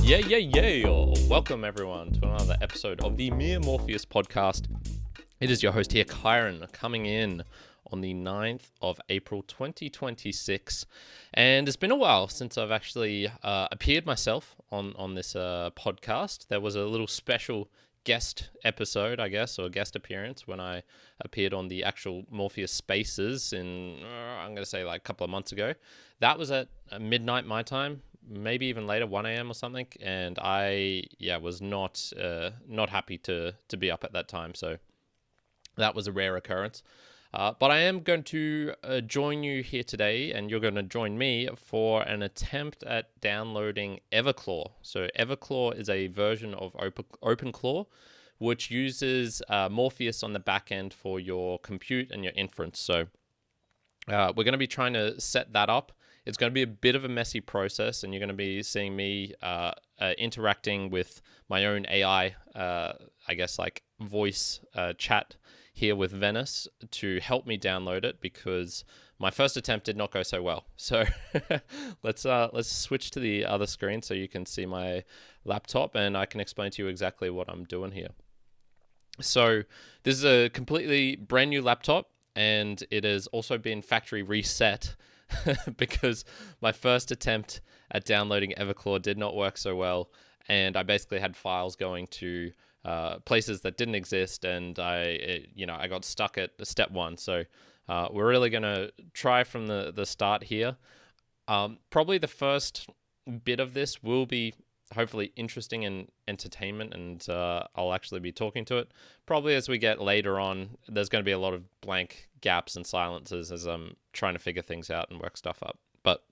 Yeah. Welcome everyone to another episode of the Mere Morpheus podcast. It is your host here, Kyrin, coming in on the 9th of April 2026. And it's been a while since I've actually appeared myself on this podcast. There was a little special guest episode, I guess, or guest appearance when I appeared on the actual Morpheus Spaces in, I'm going to say like a couple of months ago. That was at midnight my time, maybe even later, 1 a.m. or something. And I, was not happy to be up at that time. So that was a rare occurrence. But I am going to join you here today, and you're going to join me for an attempt at downloading Everclaw. So Everclaw is a version of Openclaw, which uses Morpheus on the back end for your compute and your inference. So we're going to be trying to set that up. It's going to be a bit of a messy process, and you're going to be seeing me interacting with my own AI, I guess like voice chat here with Venice to help me download it, because my first attempt did not go so well. So let's switch to the other screen so you can see my laptop and I can explain to you exactly what I'm doing here. So this is a completely brand new laptop, and it has also been factory reset because my first attempt at downloading Everclaw did not work so well, and I basically had files going to places that didn't exist, and I got stuck at step one. So we're really going to try from the start here. Probably the first bit of this will be hopefully interesting and entertainment, and I'll actually be talking to it. Probably as we get later on, there's going to be a lot of blank gaps and silences as I'm trying to figure things out and work stuff up. But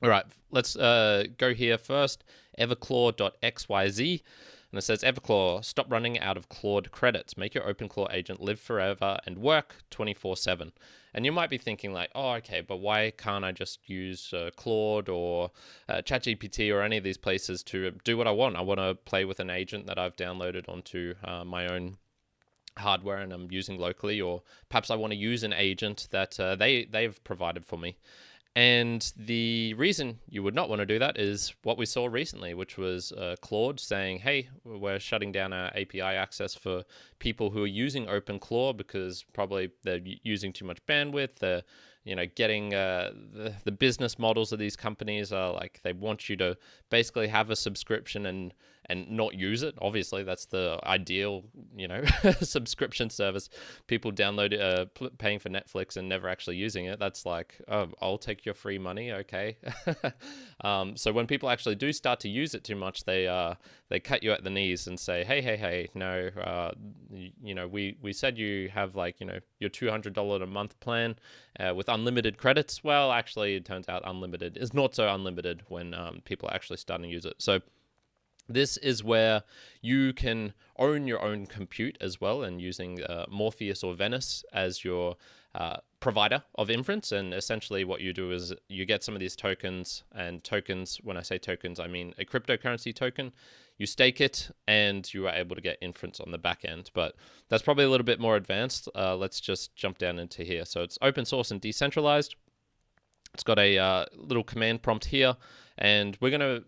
all right, let's go here first. Everclaw.xyz. And it says, Everclaw, stop running out of Claude credits. Make your Openclaw agent live forever and work 24/7. And you might be thinking like, oh, okay, but why can't I just use Claude or ChatGPT or any of these places to do what I want? I want to play with an agent that I've downloaded onto my own hardware and I'm using locally, or perhaps I want to use an agent that they've provided for me. And the reason you would not want to do that is what we saw recently, which was Claude saying, hey, we're shutting down our API access for people who are using Openclaw because probably they're using too much bandwidth. They're getting the business models of these companies are like they want you to basically have a subscription and not use it. Obviously, that's the ideal, subscription service. People download it, paying for Netflix and never actually using it. That's like, oh, I'll take your free money, okay. So when people actually do start to use it too much, they cut you at the knees and say, hey, no, we said you have your $200 a month plan with unlimited credits. Well, actually, it turns out unlimited is not so unlimited when people are actually starting to use it. So this is where you can own your own compute as well, and using Morpheus or Venice as your provider of inference. And essentially what you do is you get some of these tokens, and tokens, when I say tokens, I mean a cryptocurrency token. You stake it and you are able to get inference on the back end. But that's probably a little bit more advanced. Let's just jump down into here. So it's open source and decentralized. It's got a little command prompt here, and we're going to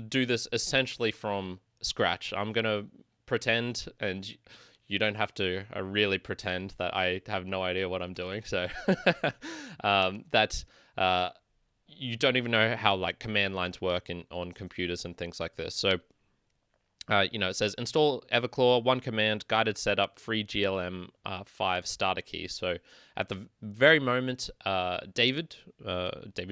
do this essentially from scratch. I'm going to pretend, and you don't have to really pretend that I have no idea what I'm doing. So that you don't even know how like command lines work on computers and things like this. So it says install Everclaw, one command, guided setup, free GLM 5 starter key. So at the very moment, David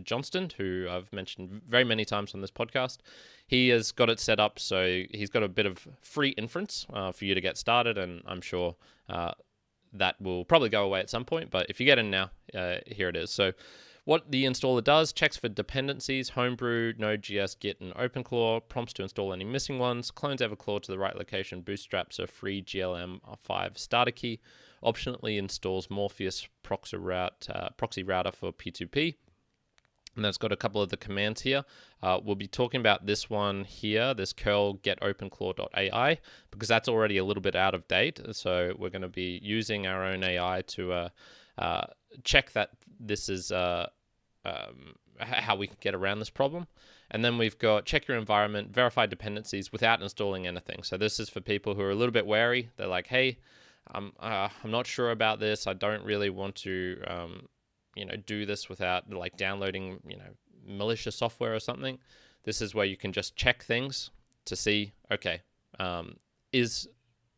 Johnston, who I've mentioned very many times on this podcast, he has got it set up. So he's got a bit of free inference for you to get started. And I'm sure that will probably go away at some point. But if you get in now, here it is. So what the installer does, checks for dependencies, Homebrew, Node.js, Git, and Openclaw, prompts to install any missing ones, clones Everclaw to the right location, bootstraps a free GLM 5 starter key, optionally installs Morpheus proxy router for P2P. And that's got a couple of the commands here. We'll be talking about this one here, this curl get openclaw.ai, because that's already a little bit out of date. So we're going to be using our own AI to check that this is how we can get around this problem. And then we've got check your environment, verify dependencies without installing anything. So this is for people who are a little bit wary. They're like, hey, I'm not sure about this. I don't really want to, do this without like downloading, malicious software or something. This is where you can just check things to see, okay,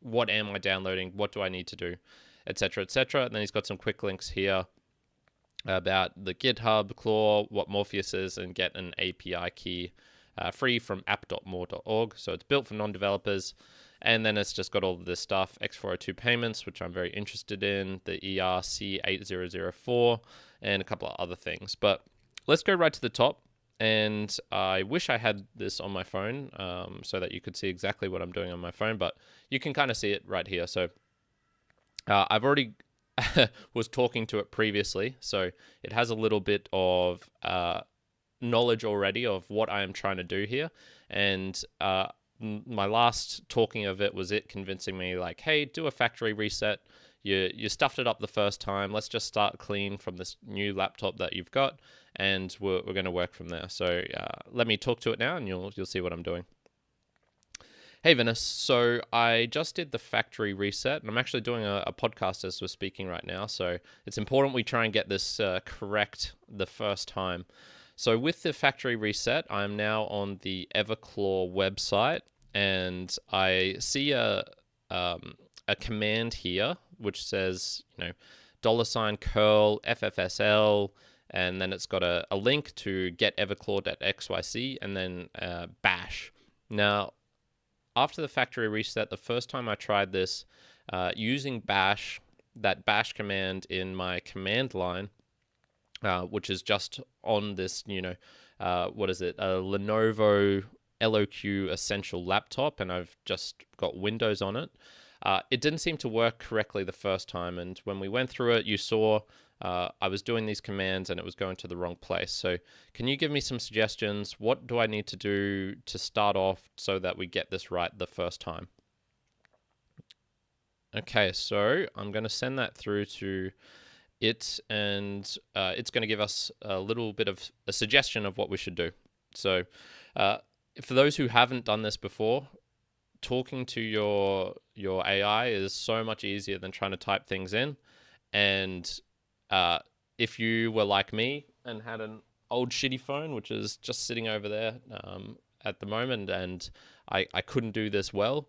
what am I downloading? What do I need to do? Etc. etc. And then he's got some quick links here about the GitHub, Claw, what Morpheus is, and get an API key free from app.more.org. So it's built for non-developers. And then it's just got all of this stuff, X402 payments, which I'm very interested in, the ERC8004, and a couple of other things. But let's go right to the top. And I wish I had this on my phone so that you could see exactly what I'm doing on my phone, but you can kind of see it right here. So I've already was talking to it previously, so it has a little bit of knowledge already of what I am trying to do here. And my last talking of it was it convincing me like, hey, do a factory reset. You stuffed it up the first time. Let's just start clean from this new laptop that you've got, and we're going to work from there. So let me talk to it now, and you'll see what I'm doing. Hey, Venice. So I just did the factory reset, and I'm actually doing a podcast as we're speaking right now. So it's important we try and get this correct the first time. So with the factory reset, I'm now on the Everclaw website, and I see a command here which says, $curl ffsl, and then it's got a link to get everclaw.xyz, and then bash. Now, after the factory reset, the first time I tried this using bash, that bash command in my command line, which is just on this, a Lenovo LOQ Essential laptop, and I've just got Windows on it. It didn't seem to work correctly the first time, and when we went through it, you saw I was doing these commands and it was going to the wrong place. So can you give me some suggestions? What do I need to do to start off so that we get this right the first time? Okay, so I'm going to send that through to it, and it's going to give us a little bit of a suggestion of what we should do. So for those who haven't done this before, talking to your AI is so much easier than trying to type things in. And if you were like me and had an old shitty phone, which is just sitting over there at the moment, and I couldn't do this well,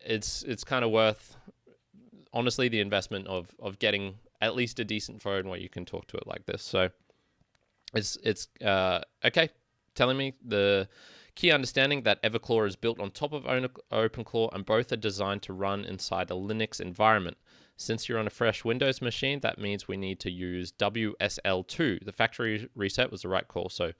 it's kind of worth, honestly, the investment of getting at least a decent phone where you can talk to it like this. So it's okay, telling me the key understanding that Everclaw is built on top of Openclaw, and both are designed to run inside a Linux environment. Since you're on a fresh Windows machine, that means we need to use WSL2. The factory reset was the right call. So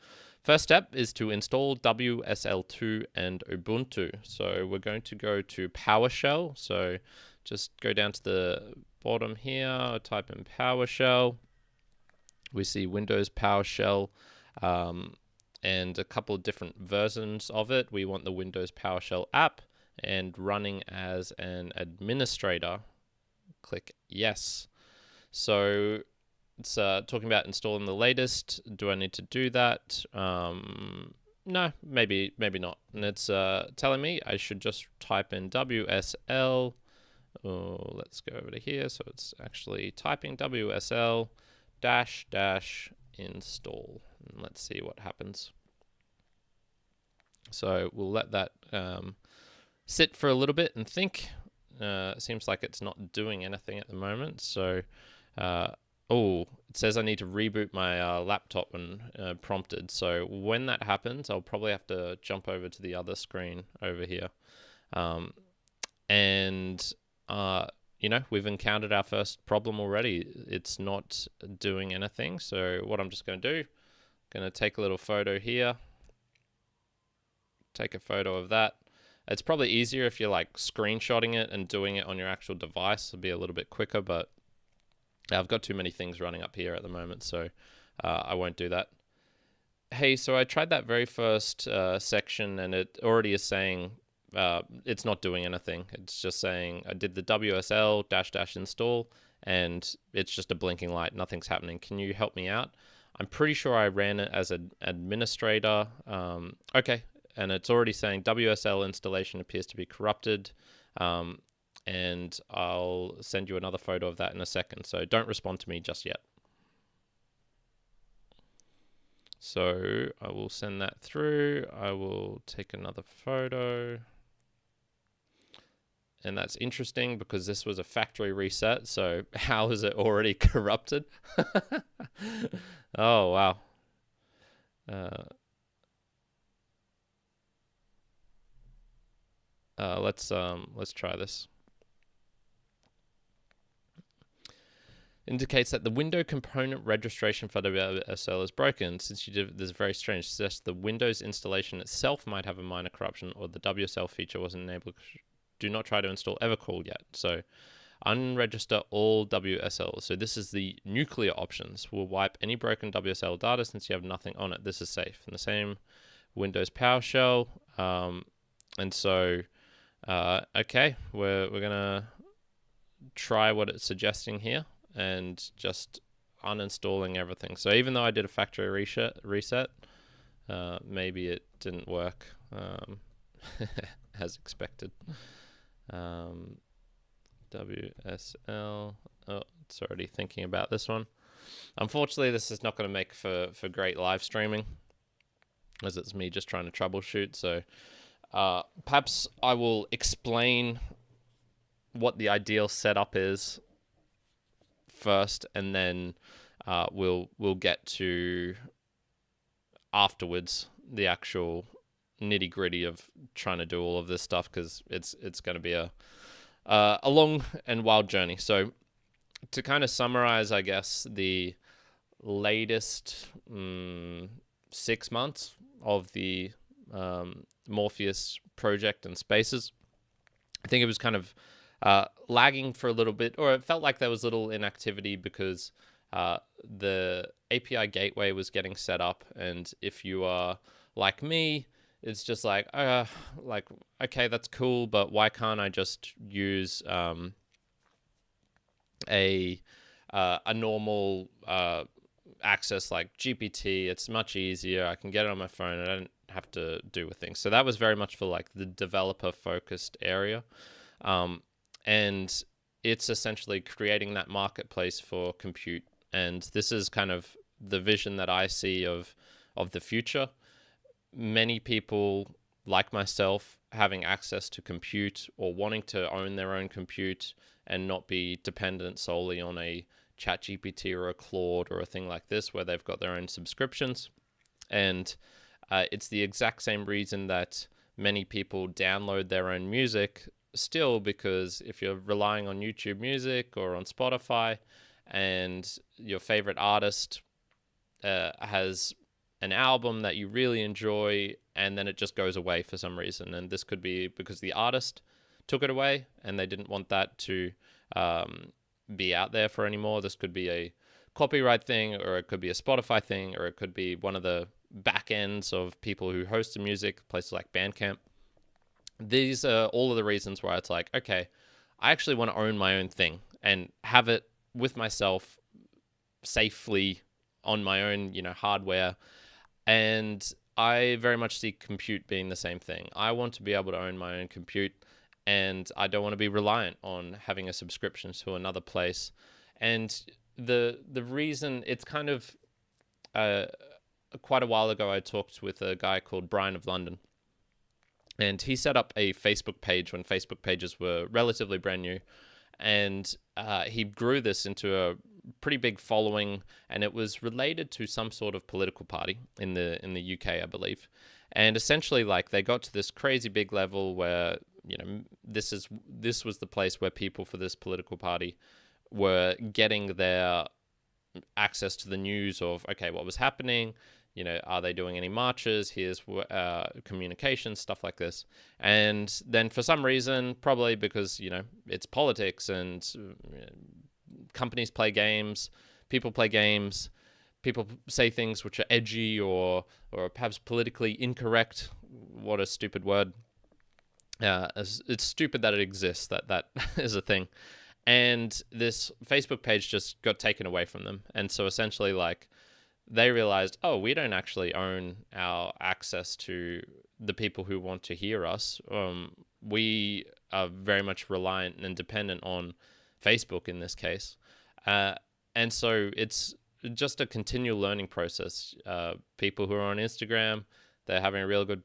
first step is to install WSL2 and Ubuntu. So we're going to go to PowerShell. So just go down to the bottom here, type in PowerShell. We see Windows PowerShell and a couple of different versions of it. We want the Windows PowerShell app and running as an administrator. Click yes. So it's talking about installing the latest. Do I need to do that? No, maybe not. And it's telling me I should just type in WSL. Oh, let's go over to here. So it's actually typing WSL -- install. And let's see what happens. So we'll let that sit for a little bit and think. It seems like it's not doing anything at the moment. So, it says I need to reboot my laptop when prompted. So when that happens, I'll probably have to jump over to the other screen over here. We've encountered our first problem already. It's not doing anything. So what I'm just going to do, going to take a little photo here. Take a photo of that. It's probably easier if you're like screenshotting it and doing it on your actual device. It'll be a little bit quicker, but I've got too many things running up here at the moment, so I won't do that. Hey, so I tried that very first section, and it already is saying it's not doing anything. It's just saying I did the WSL -- install, and it's just a blinking light. Nothing's happening. Can you help me out? I'm pretty sure I ran it as an administrator. Okay, and it's already saying WSL installation appears to be corrupted. And I'll send you another photo of that in a second. So don't respond to me just yet. So I will send that through. I will take another photo. And that's interesting because this was a factory reset. So how is it already corrupted? Oh, wow. Let's try this. Indicates that the window component registration for WSL is broken. Since you did this, is very strange. Suggests the Windows installation itself might have a minor corruption, or the WSL feature wasn't enabled. Do not try to install Everclaw yet. So unregister all WSL. So this is the nuclear options. Will wipe any broken WSL data since you have nothing on it. This is safe. In the same Windows PowerShell. And so, okay, we're gonna try what it's suggesting here and just uninstalling everything. So even though I did a factory reset, maybe it didn't work as expected. WSL. Oh, it's already thinking about this one. Unfortunately, this is not going to make for great live streaming, as it's me just trying to troubleshoot. So perhaps I will explain what the ideal setup is first, and then we'll get to afterwards the actual nitty gritty of trying to do all of this stuff, because it's going to be a long and wild journey. So to kind of summarize, I guess, the latest 6 months of the Morpheus project and spaces, I think it was kind of lagging for a little bit, or it felt like there was little inactivity because the API gateway was getting set up, and if you are like me, it's just like okay, that's cool, but why can't I just use a normal access like GPT? It's much easier. I can get it on my phone. I don't have to do with things. So that was very much for like the developer focused area. And it's essentially creating that marketplace for compute. And this is kind of the vision that I see of the future. Many people like myself having access to compute, or wanting to own their own compute and not be dependent solely on a ChatGPT or a Claude or a thing like this where they've got their own subscriptions. And it's the exact same reason that many people download their own music still, because if you're relying on YouTube Music or on Spotify and your favorite artist has an album that you really enjoy and then it just goes away for some reason, and this could be because the artist took it away and they didn't want that to be out there for anymore. This could be a copyright thing, or it could be a Spotify thing, or it could be one of the back ends of people who host the music, places like Bandcamp. These are all of the reasons why it's like, okay, I actually want to own my own thing and have it with myself safely on my own, hardware. And I very much see compute being the same thing. I want to be able to own my own compute, and I don't want to be reliant on having a subscription to another place. And the reason, it's kind of quite a while ago, I talked with a guy called Brian of London. And he set up a Facebook page when Facebook pages were relatively brand new. And he grew this into a pretty big following, and it was related to some sort of political party in the UK, I believe. And essentially, like, they got to this crazy big level where, this was the place where people for this political party were getting their access to the news of, okay, what was happening, are they doing any marches? Here's communication, stuff like this. And then for some reason, probably because, it's politics and companies play games, people play games, people say things which are edgy or perhaps politically incorrect. What a stupid word. It's stupid that it exists, that is a thing. And this Facebook page just got taken away from them. And so essentially, like, they realized, oh, we don't actually own our access to the people who want to hear us. We are very much reliant and dependent on Facebook in this case. And so it's just a continual learning process. People who are on Instagram, they're having a real good,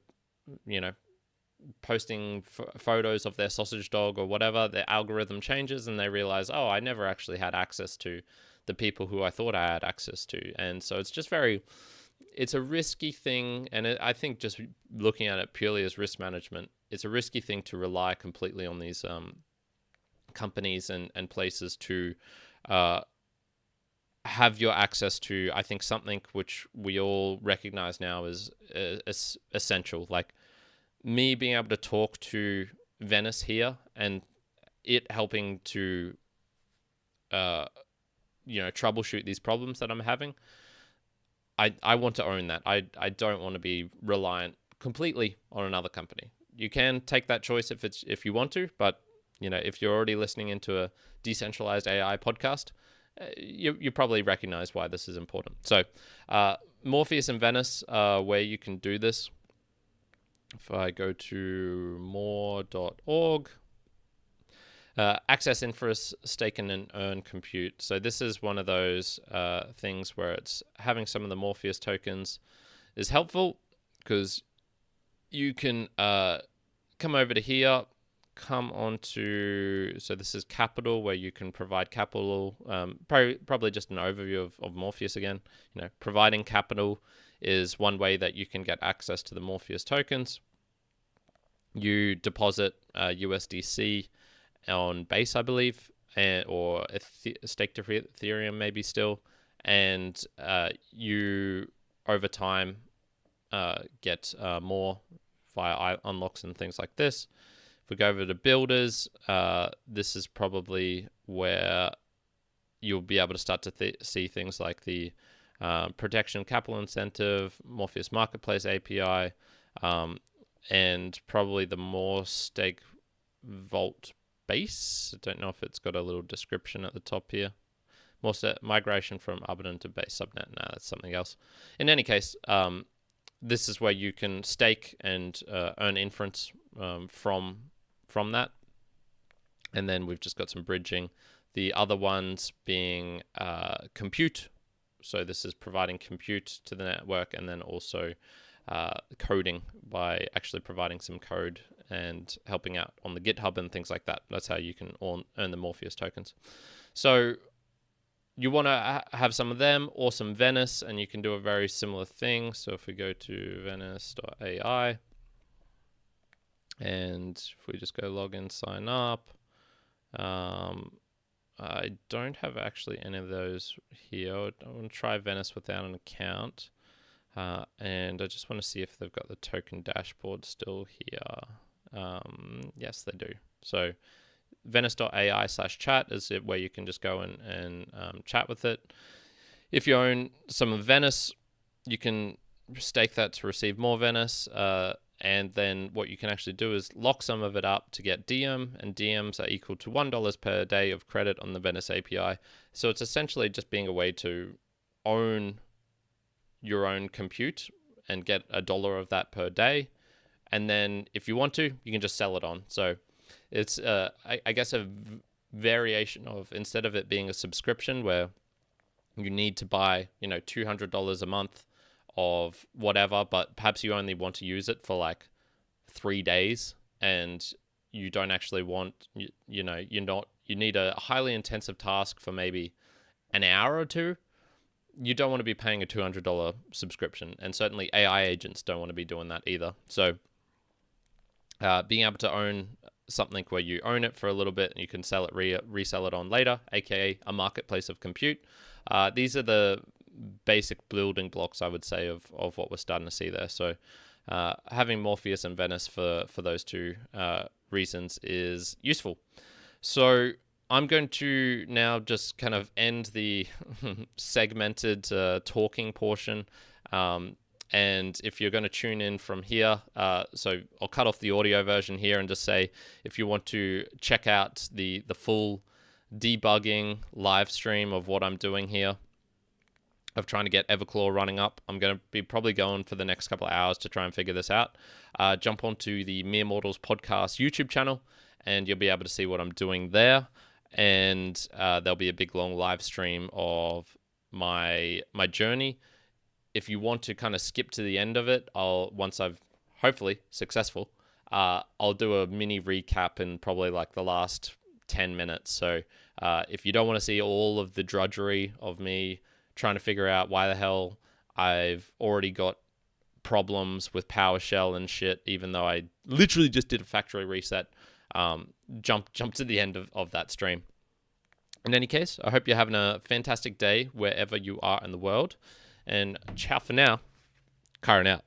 posting photos of their sausage dog or whatever, their algorithm changes and they realize, oh, I never actually had access to the people who I thought I had access to. And so it's just it's a risky thing. And I think just looking at it purely as risk management, it's a risky thing to rely completely on these companies and places to have your access to, I think, something which we all recognize now as essential. Like me being able to talk to Venice here and it helping to troubleshoot these problems that I'm having. I want to own that. I don't want to be reliant completely on another company. You can take that choice if you want to, but if you're already listening into a decentralized AI podcast, you probably recognize why this is important. So Morpheus and Venice, where you can do this. If I go to more.org, access inference, stake and earn compute. So this is one of those things where it's having some of the Morpheus tokens is helpful because you can come over to here, come on to, so this is capital where you can provide capital, probably just an overview of Morpheus again. Providing capital is one way that you can get access to the Morpheus tokens. You deposit USDC on Base, I believe, or stake to Ethereum maybe still, and you over time get more via unlocks and things like this. If we go over to builders, this is probably where you'll be able to start to see things like the protection capital incentive, Morpheus Marketplace API, and probably the more stake vault base. I don't know if it's got a little description at the top here. More migration from Arbiter to base subnet. No, that's something else. In any case, this is where you can stake and earn inference from that. And then we've just got some bridging. The other ones being compute. So this is providing compute to the network, and then also coding by actually providing some code and helping out on the GitHub and things like that. That's how you can earn the Morpheus tokens. So you want to have some of them or some Venice, and you can do a very similar thing. So if we go to venice.ai, and if we just go log in, sign up, I don't have actually any of those here. I want to try Venice without an account. And I just want to see if they've got the token dashboard still here. Yes, they do. So venice.ai/chat is it where you can just go and chat with it. If you own some of Venice, you can stake that to receive more Venice. And then what you can actually do is lock some of it up to get DM, and DMs are equal to $1 per day of credit on the Venice API. So it's essentially just being a way to own your own compute and get $1 of that per day. And then if you want to, you can just sell it on. So it's, I guess, a variation of, instead of it being a subscription where you need to buy, $200 a month of whatever, but perhaps you only want to use it for like 3 days, and you don't actually want, you need a highly intensive task for maybe an hour or two. You don't want to be paying a $200 subscription, and certainly AI agents don't want to be doing that either. So being able to own something where you own it for a little bit and you can sell it, resell it on later, aka a marketplace of compute. These are the basic building blocks, I would say, of what we're starting to see there. So having Morpheus and Venice for those two reasons is useful. So I'm going to now just kind of end the segmented talking portion. And if you're going to tune in from here, so I'll cut off the audio version here and just say, if you want to check out the full debugging live stream of what I'm doing here, of trying to get Everclaw running up. I'm going to be probably going for the next couple of hours to try and figure this out. Jump onto the Mere Mortals podcast YouTube channel, and you'll be able to see what I'm doing there. And there'll be a big long live stream of my journey. If you want to kind of skip to the end of it, once I've hopefully successful, I'll do a mini recap in probably like the last 10 minutes. So if you don't want to see all of the drudgery of me trying to figure out why the hell I've already got problems with PowerShell and shit, even though I literally just did a factory reset, jump to the end of that stream. In any case, I hope you're having a fantastic day wherever you are in the world. And ciao for now. Kyrin out.